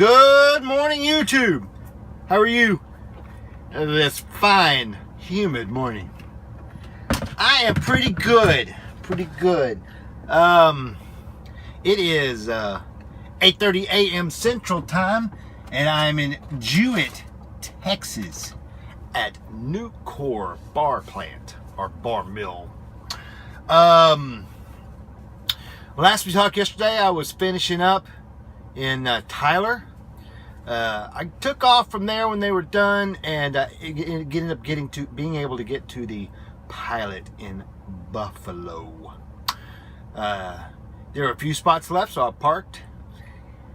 Good morning, YouTube. How are you this fine, humid morning? I am pretty good. It is 8:30 a.m. Central Time, and I'm in Jewett, Texas, at Nucor Bar Plant or Bar Mill. Last we talked yesterday, I was finishing up in Tyler. I took off from there when they were done, and ended up being able to get to the pilot in Buffalo. There were a few spots left, so I parked,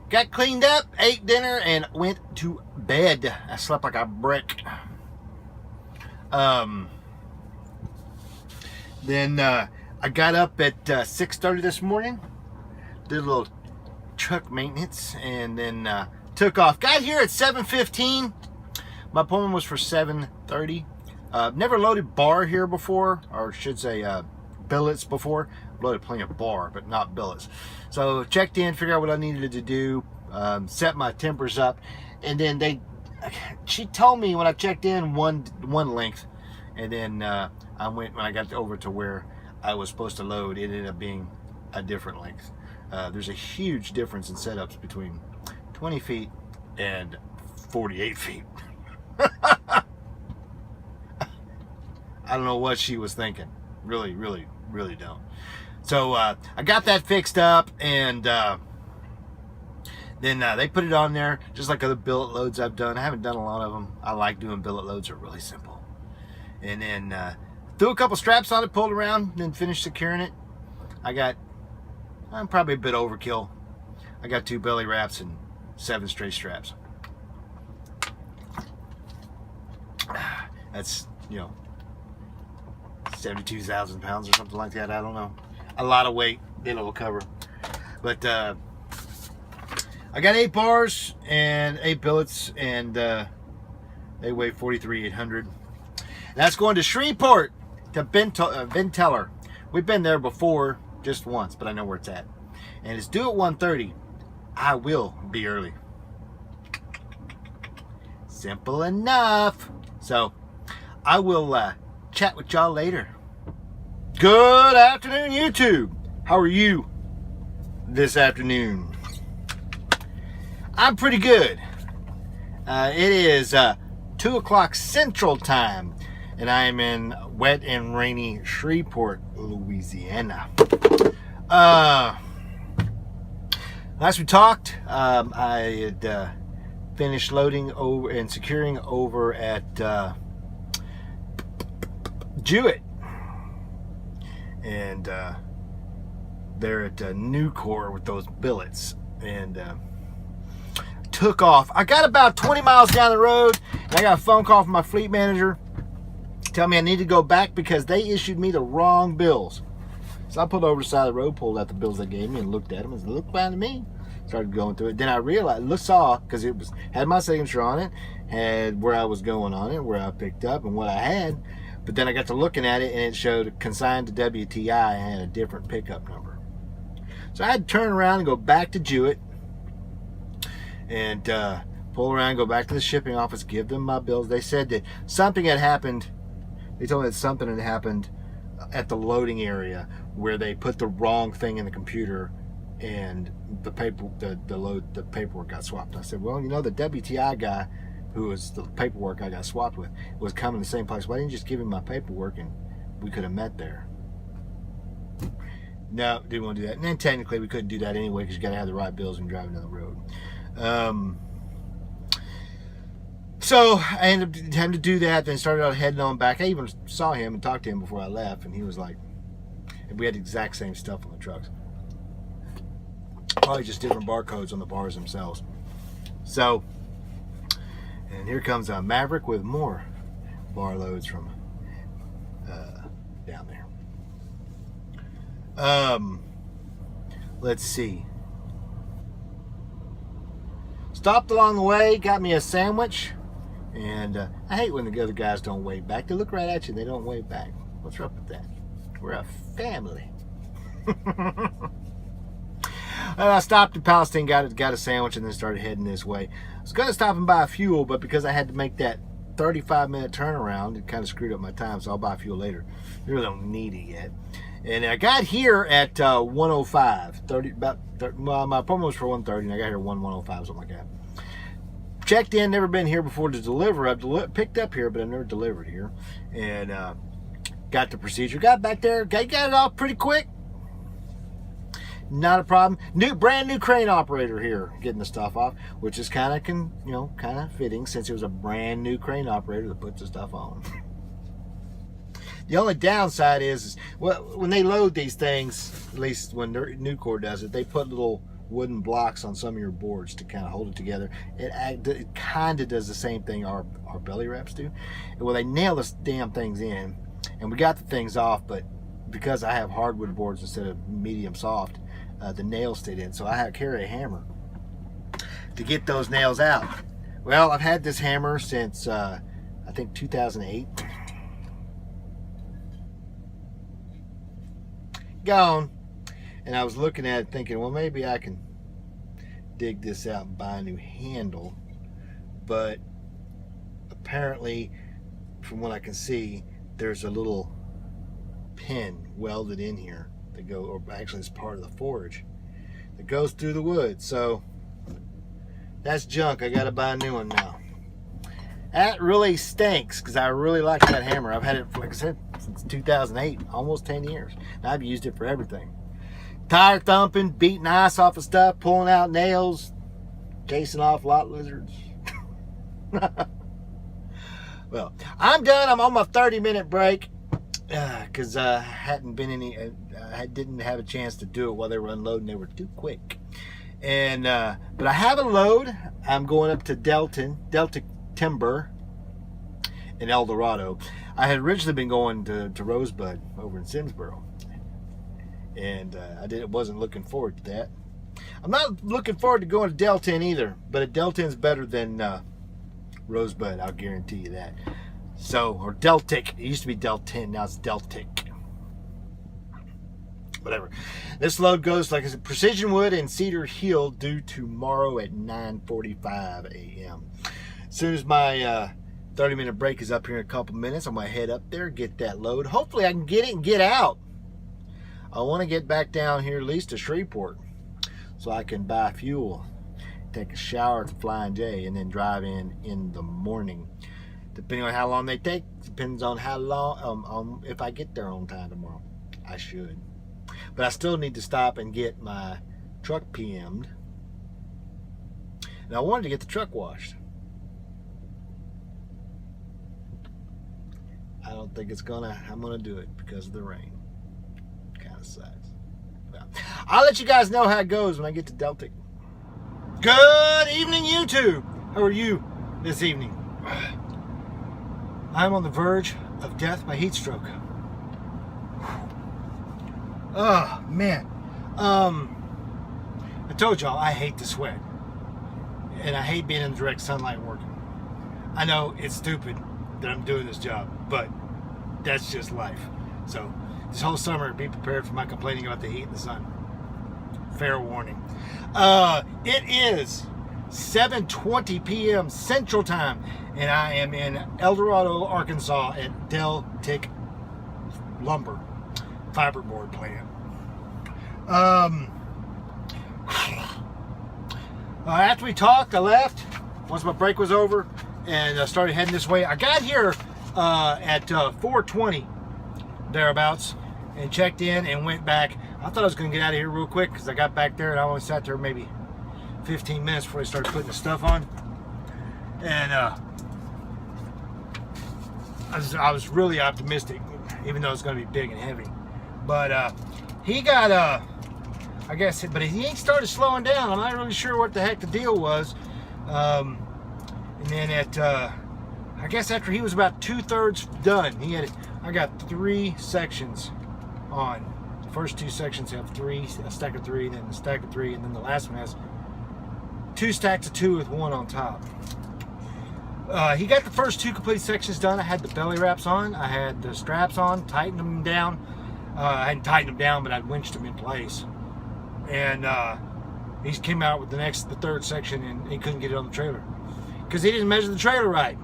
got cleaned up, ate dinner, and went to bed. I slept like a brick. Then I got up at 6:30 this morning, did a little truck maintenance, and then took off. Got here at 7:15. My appointment was for 7:30. Never loaded bar here before, or I should say billets before. Loaded plenty of bar, but not billets. So checked in, figured out what I needed to do, set my tempers up, and then she told me when I checked in one length, and then when I got over to where I was supposed to load, it ended up being a different length. There's a huge difference in setups between 20 feet and 48 feet. I don't know what she was thinking. Really don't. So I got that fixed up, and then they put it on there just like other billet loads I've done. I haven't done a lot of them. I like doing billet loads. They're really simple. And then threw a couple straps on it, pulled around, then finished securing it. I'm probably a bit overkill. I got 2 belly wraps and 7 straight straps. That's, 72,000 pounds or something like that. I don't know. A lot of weight it'll cover. But I got 8 bars and 8 billets, and they weigh 43,800. That's going to Shreveport, to Venteller. We've been there before, just once, but I know where it's at. And it's due at 1:30. I will be early. Simple enough. So I will chat with y'all later. Good afternoon, YouTube. How are you this afternoon? I'm pretty good. It is 2 o'clock Central Time, and I am in wet and rainy Shreveport, Louisiana. Last we talked, I had finished loading over and securing over at Jewett, and they're at Nucor with those billets, and took off. I got about 20 miles down the road, and I got a phone call from my fleet manager. Tell me I need to go back because they issued me the wrong bills. So I pulled over to the side of the road, pulled out the bills they gave me, and looked at them and said, "Look fine to me." Started going through it. Then I realized, because it had my signature on it, had where I was going on it, where I picked up, and what I had. But then I got to looking at it, and it showed consigned to WTI and had a different pickup number. So I had to turn around and go back to Jewett and pull around, go back to the shipping office, give them my bills. They said that something had happened. They told me that something had happened at the loading area where they put the wrong thing in the computer, and the paperwork got swapped. I said, well, the WTI guy, who was the paperwork I got swapped with, was coming to the same place. Why didn't you just give him my paperwork and we could have met there? No, didn't want to do that. And then technically we couldn't do that anyway because you got to have the right bills when driving down the road. So I ended up having to do that, then started out heading on back. I even saw him and talked to him before I left, and he was like, and we had the exact same stuff on the trucks. Probably just different barcodes on the bars themselves. So, and here comes a Maverick with more bar loads from down there. Let's see. Stopped along the way, got me a sandwich, and I hate when the other guys don't wave back. They look right at you, they don't wave back. What's up with that? We're a family. I stopped in Palestine, got a sandwich, and then started heading this way. I was going to stop and buy fuel, but because I had to make that 35-minute turnaround, it kind of screwed up my time, so I'll buy fuel later. I really don't need it yet. And I got here at 1:05. Well, my appointment was for 1:30, and I got here at 1:05, something like that. Checked in, never been here before to deliver. I've picked up here, but I've never delivered here. And got the procedure. Got back there, got it off pretty quick. Not a problem. Brand new crane operator here getting the stuff off, which is kind of fitting since it was a brand new crane operator that puts the stuff on. The only downside is well, when they load these things, at least when Nucor does it, they put little wooden blocks on some of your boards to kind of hold it together. It kind of does the same thing our belly wraps do. Well, they nail this damn things in, and we got the things off, but because I have hardwood boards instead of medium soft, the nails stayed in, so I have to carry a hammer to get those nails out. Well, I've had this hammer since I think 2008. Gone. And I was looking at it thinking, well, maybe I can dig this out and buy a new handle, but apparently from what I can see, there's a little pin welded in here that or actually it's part of the forge that goes through the wood. So that's junk. I gotta buy a new one now. That really stinks because I really like that hammer. I've had it, like I said, since 2008, almost 10 years. And I've used it for everything. Tire thumping, beating ice off of stuff, pulling out nails, chasing off lot lizards. Well, I'm done. I'm on my 30-minute break because I didn't have a chance to do it while they were unloading. They were too quick. And but I have a load. I'm going up to Delta Timber in El Dorado. I had originally been going to Rosebud over in Simsboro, and wasn't looking forward to that. I'm not looking forward to going to Delton either, but a Delton's better than Rosebud, I'll guarantee you that. So, or Deltic. It used to be Delton, now it's Deltic. Whatever. This load goes, like I said, Precision Wood and Cedar Hill due tomorrow at 9:45 a.m. As soon as my 30-minute break is up here in a couple minutes, I'm going to head up there, get that load. Hopefully I can get it and get out. I want to get back down here at least to Shreveport so I can buy fuel, take a shower at the Flying J, and then drive in the morning. Depending on how long they take, depends on how long, if I get there on time tomorrow. I should. But I still need to stop and get my truck PM'd. And I wanted to get the truck washed. I don't think I'm gonna do it because of the rain. Kind of sucks. Well, I'll let you guys know how it goes when I get to Deltic. Good evening, YouTube. How are you this evening? I'm on the verge of death by heat stroke. Oh man. I told y'all I hate to sweat, and I hate being in direct sunlight working. I know it's stupid that I'm doing this job, but that's just life. So this whole summer, be prepared for my complaining about the heat and the sun. Fair warning. It is 7:20 p.m. Central Time, and I am in El Dorado, Arkansas at Deltic Lumber Fiberboard plant. After we talked, I left once my break was over and I started heading this way. I got here at 4:20 thereabouts and checked in and went back. I thought I was going to get out of here real quick because I got back there and I only sat there maybe 15 minutes before I started putting the stuff on. And I was really optimistic, even though it's going to be big and heavy. But he got I guess, but he ain't started slowing down. I'm not really sure what the heck the deal was. And then I guess after he was about 2/3 done, I got 3 sections on. The first 2 sections have a stack of 3, then a stack of 3, and then the last one has 2 stacks of 2 with 1 on top. He got the first 2 complete sections done. I had the belly wraps on, I had the straps on, tightened them down. I hadn't tightened them down, but I'd winched them in place. And He came out with the third section, and he couldn't get it on the trailer because he didn't measure the trailer right.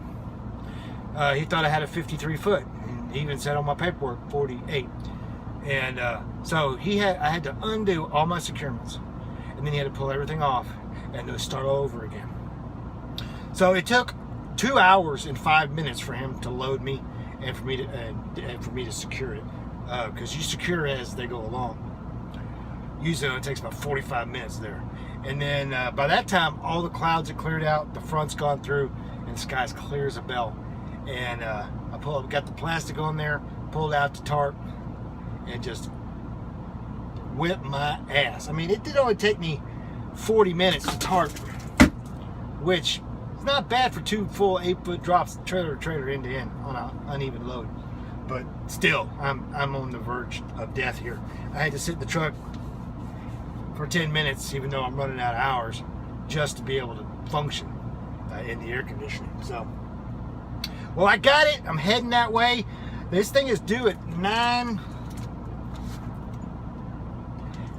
He thought I had a 53 foot. And he even said on my paperwork 48. And so I had to undo all my securements, and then he had to pull everything off and to start all over again. So it took 2 hours and 5 minutes for him to load me and for me to secure it, because you secure as they go along. Usually it takes about 45 minutes there. And then by that time, all the clouds had cleared out, the front's gone through, and the sky's clear as a bell. And I got the plastic on there, pulled out the tarp, and just whipped my ass. I mean, it did only take me 40 minutes to tarp, which is not bad for 2 full 8-foot drops, trailer to trailer, end to end on an uneven load. But still, I'm on the verge of death here. I had to sit in the truck for 10 minutes, even though I'm running out of hours, just to be able to function in the air conditioning. So, well, I got it. I'm heading that way. This thing is due at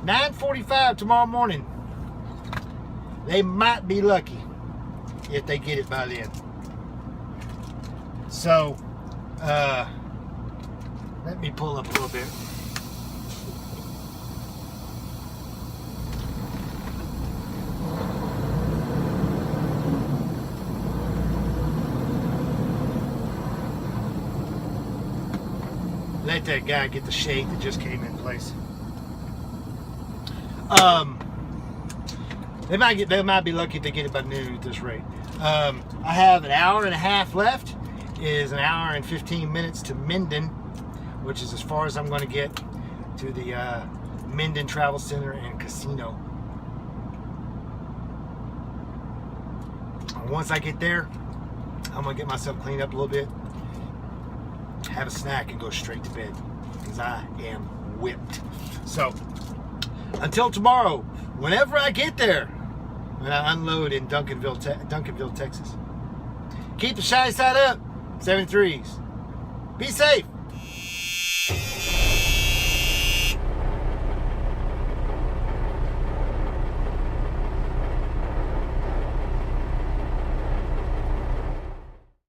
9:45 tomorrow morning. They might be lucky if they get it by then. So, let me pull up a little bit. Let that guy get the shade that just came in place. They might be lucky if they get it by noon at this rate. I have an hour and a half left. It is an hour and 15 minutes to Minden, which is as far as I'm going to get to the Minden Travel Center and Casino. And once I get there, I'm going to get myself cleaned up a little bit, have a snack, and go straight to bed because I am whipped. So until tomorrow, whenever I get there, when I unload in Duncanville, Texas, keep the shiny side up, 73s. Be safe.